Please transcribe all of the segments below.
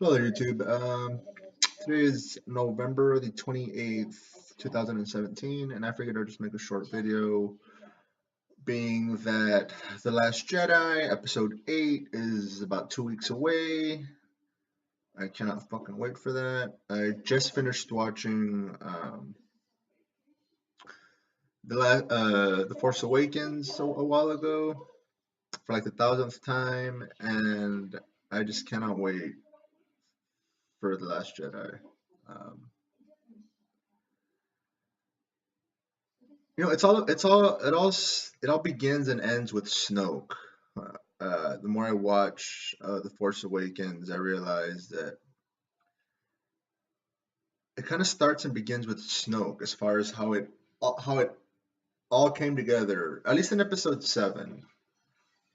Hello there, YouTube. Today is November the 28th, 2017, and I figured I'd just make a short video, being that The Last Jedi, Episode 8, is about 2 weeks away. I cannot fucking wait for that. I just finished watching The Force Awakens a while ago, for like the thousandth time, and I just cannot wait for The Last Jedi. Um, it all begins and ends with Snoke. The more I watch The Force Awakens, I realize that it kind of starts and begins with Snoke, as far as how it all came together. At least in Episode 7.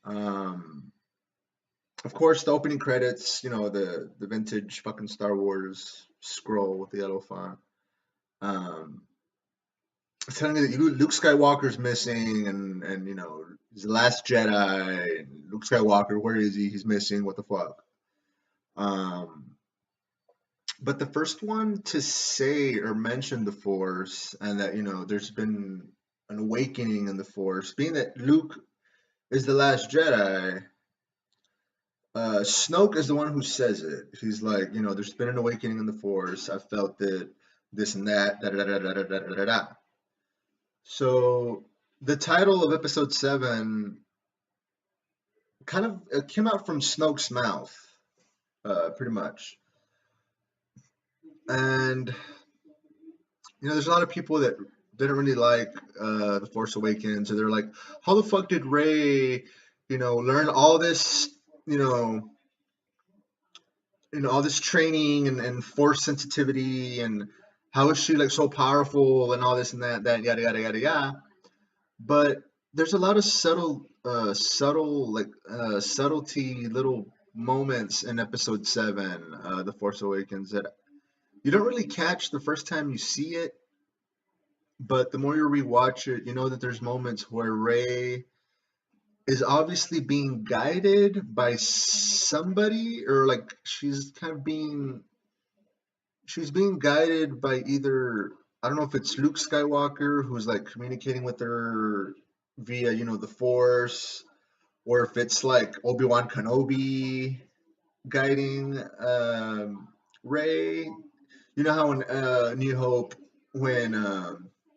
Um, of course, the opening credits, the vintage fucking Star Wars scroll with the yellow font. Um, it's telling me that Luke Skywalker's missing, and he's the Last Jedi. And Luke Skywalker, where is he? He's missing. What the fuck? Um, but the first one to say or mention the Force, and that there's been an awakening in the Force, being that Luke is the Last Jedi. Snoke is the one who says it. He's like, there's been an awakening in the Force. I felt it. This and that. Da da da da da da da da da. So the title of Episode 7 kind of came out from Snoke's mouth, pretty much. And there's a lot of people that didn't really like The Force Awakens, or they're like, how the fuck did Rey, learn all this, all this training and Force sensitivity, and how is she like so powerful and all this and that yada yada yada yada. But there's a lot of subtlety, little moments in Episode 7, The Force Awakens, that you don't really catch the first time you see it, but the more you rewatch it, you know that there's moments where Rey is obviously being guided by somebody, or like she's being guided by either, I don't know if it's Luke Skywalker, who's like communicating with her via, the Force, or if it's like Obi-Wan Kenobi guiding Rey. You know how in New Hope, when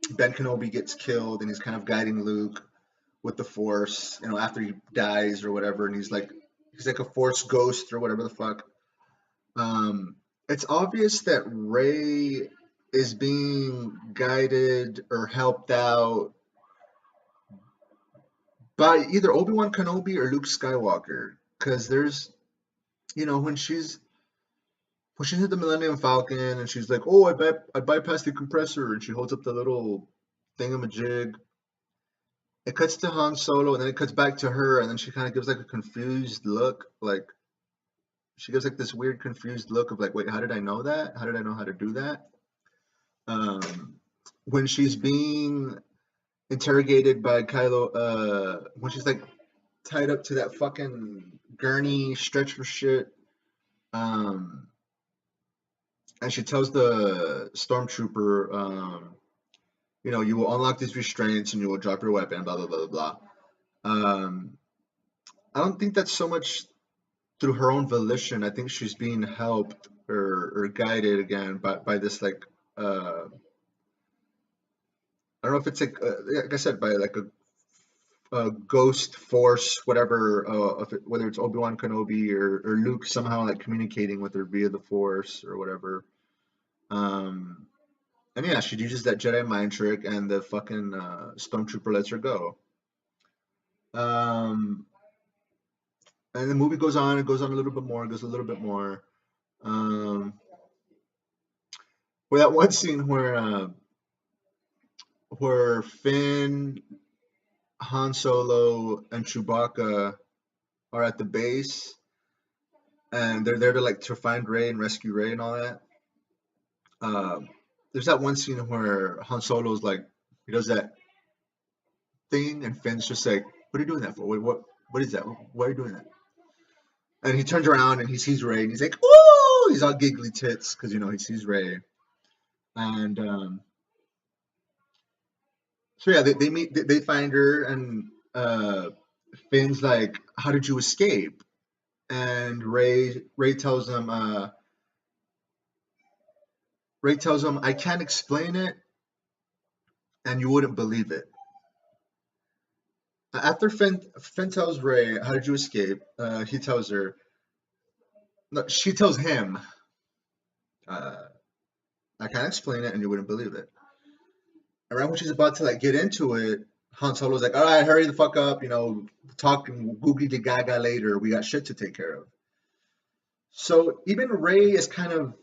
Ben Kenobi gets killed and he's kind of guiding Luke with the Force, after he dies or whatever, and he's like a Force ghost or whatever the fuck. It's obvious that Rey is being guided or helped out by either Obi-Wan Kenobi or Luke Skywalker, because there's, when she's at the Millennium Falcon and she's like, oh, I bypassed the compressor, and she holds up the little thingamajig. It cuts to Han Solo, and then it cuts back to her, and then she kind of gives like a confused look, like she gives like this weird confused look of like, wait, how did I know that? How did I know how to do that? When she's being interrogated by Kylo, when she's like tied up to that fucking gurney stretcher shit, and she tells the stormtrooper, you will unlock these restraints and you will drop your weapon, blah blah blah blah blah. I don't think that's so much through her own volition. I think she's being helped or guided again by this like I don't know if it's like I said, by like a ghost force, whatever, whether it's Obi-Wan Kenobi or Luke somehow like communicating with her via the Force or whatever. And yeah, she uses that Jedi mind trick, and the fucking stormtrooper lets her go. And the movie goes on. It goes on a little bit more. It goes a little bit more. Where that one scene where Finn, Han Solo, and Chewbacca are at the base, and they're there to find Rey and rescue Rey and all that. There's that one scene where Han Solo's like, he does that thing, and Finn's just like, what are you doing that for? Wait, what is that? Why are you doing that? And he turns around and he sees Rey, and he's like, "Ooh, he's all giggly tits because he sees Ray, and so yeah, they meet, they find her, and Finn's like, "How did you escape?" And Ray tells him, "I can't explain it, and you wouldn't believe it." After Finn tells Ray, "How did you escape?" He tells her, no, she tells him, uh, "I can't explain it, and you wouldn't believe it." Around when she's about to like get into it, Han Solo's like, "All right, hurry the fuck up, talking googly gaga later. We got shit to take care of." So even Ray is kind of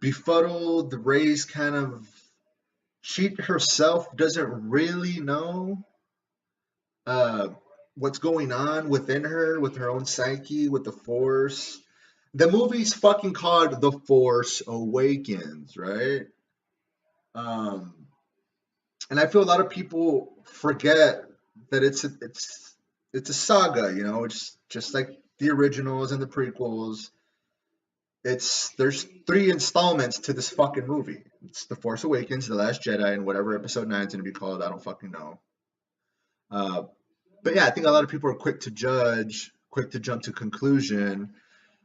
befuddled. Ray's kind of, she herself doesn't really know uh, what's going on within her, with her own psyche, with the Force. The movie's fucking called The Force Awakens, right? Um, and I feel a lot of people forget that it's a saga, it's just like the originals and the prequels. There's three installments to this fucking movie. It's The Force Awakens, The Last Jedi, and whatever episode 9 is gonna be called, I don't fucking know. Uh, but yeah, I think a lot of people are quick to judge, quick to jump to conclusion,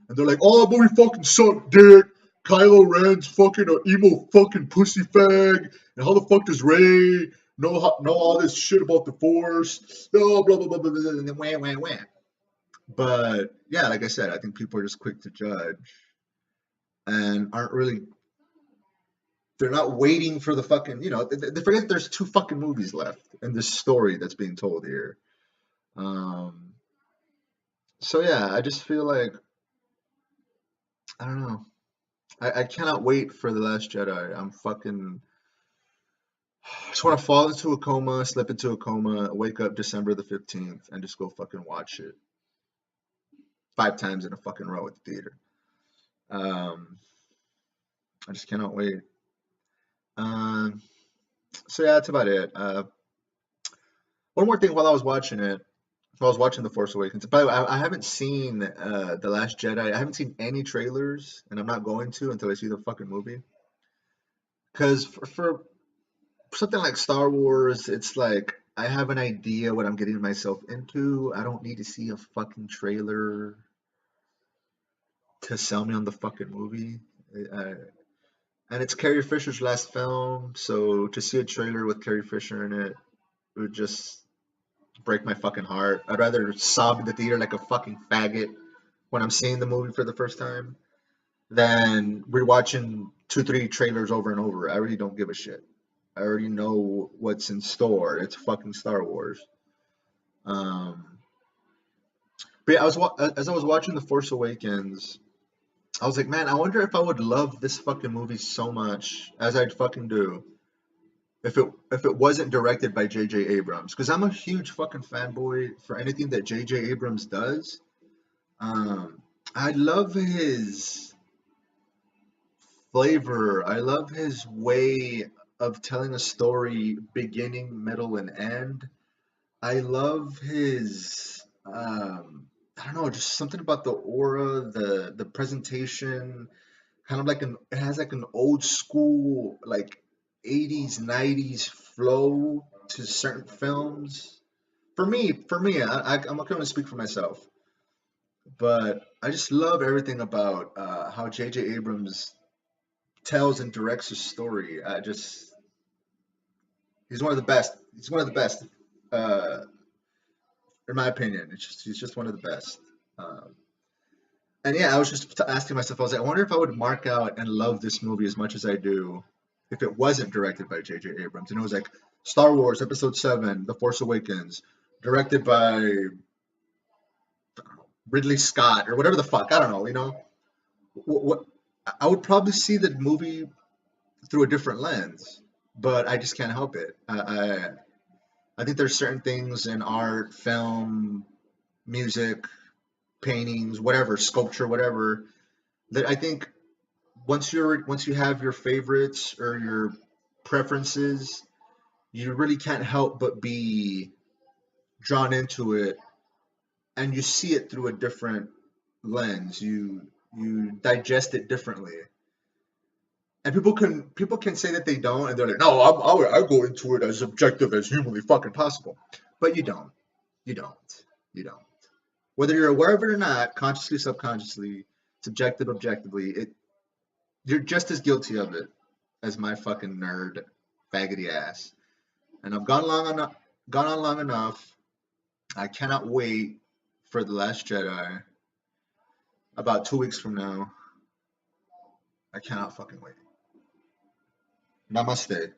and they're like, "Oh, the movie fucking sucked, dick. Kylo Ren's fucking an emo fucking pussy fag, and how the fuck does Rey know all this shit about the Force? Oh, blah blah blah blah blah, and then wham wham wham." But yeah, like I said, I think people are just quick to judge and aren't really. They're not waiting for the fucking. They forget there's two fucking movies left in this story that's being told here. Um. So yeah, I just feel like, I don't know. I cannot wait for The Last Jedi. I'm fucking. I just want to fall into a coma, slip into a coma, wake up December the 15th, and just go fucking watch it 5 times in a fucking row at the theater. Um, I just cannot wait. Um, so yeah, that's about it. One more thing while I was watching it, while I was watching The Force Awakens. By the way, I haven't seen The Last Jedi. I haven't seen any trailers, and I'm not going to until I see the fucking movie. Because for something like Star Wars, it's like I have an idea what I'm getting myself into. I don't need to see a fucking trailer to sell me on the fucking movie. Uh, and it's Carrie Fisher's last film, so to see a trailer with Carrie Fisher in it would just break my fucking heart. I'd rather sob in the theater like a fucking faggot when I'm seeing the movie for the first time than rewatching 2, 3 trailers over and over. I really don't give a shit. I already know what's in store. It's fucking Star Wars. Um, but yeah, as I was watching The Force Awakens, I was like, man, I wonder if I would love this fucking movie so much as I'd fucking do if it wasn't directed by J.J. Abrams, because I'm a huge fucking fanboy for anything that J.J. Abrams does. Um, I love his flavor. I love his way of telling a story, beginning, middle, and end. I love his I don't know, just something about the aura, the presentation, kind of like it has like an old school like 80s 90s flow to certain films. For me, I'm not going to speak for myself, but I just love everything about how J.J. Abrams tells and directs his story. He's one of the best. He's one of the best. Uh, in my opinion. He's just one of the best. Um, and yeah, I was just asking myself, I was like, I wonder if I would mark out and love this movie as much as I do if it wasn't directed by J.J. Abrams. And it was like Star Wars Episode 7, The Force Awakens, directed by Ridley Scott or whatever the fuck. I don't know. What I would probably see the movie through a different lens, but I just can't help it. I think there's certain things in art, film, music, paintings, whatever, sculpture, whatever, that I think once you have your favorites or your preferences, you really can't help but be drawn into it, and you see it through a different lens. you digest it differently. And people can say that they don't, and they're like, no, I go into it as objective as humanly fucking possible. But you don't. You don't. You don't. Whether you're aware of it or not, consciously, subconsciously, subjective, objectively, you're just as guilty of it as my fucking nerd faggoty ass. And I've gone on long enough. I cannot wait for The Last Jedi. About 2 weeks from now. I cannot fucking wait. Namaste.